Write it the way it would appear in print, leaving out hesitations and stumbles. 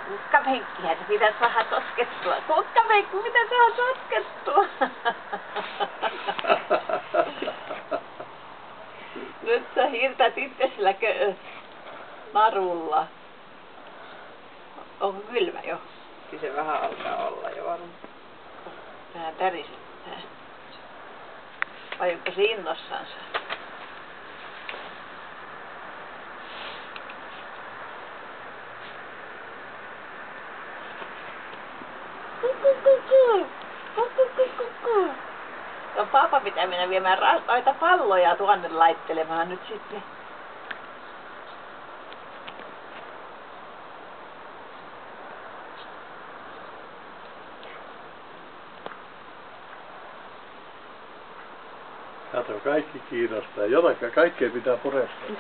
Kukkapenkkihän se pitäisi vähän sotkettua. Kukkapenkki, mitä se on sotkettua? Nyt sä hirtät itse sillä narulla. Onko kylmä jo? Kyllä se vähän alkaa olla jo varmaan. Vähän tärisettää. Vai onko se innossansa? No papa pitää mennä viemään noita palloja tuonne laittelemaan nyt sitten. Kato, kaikki kiinnostaa. Kaikkea pitää pureskella.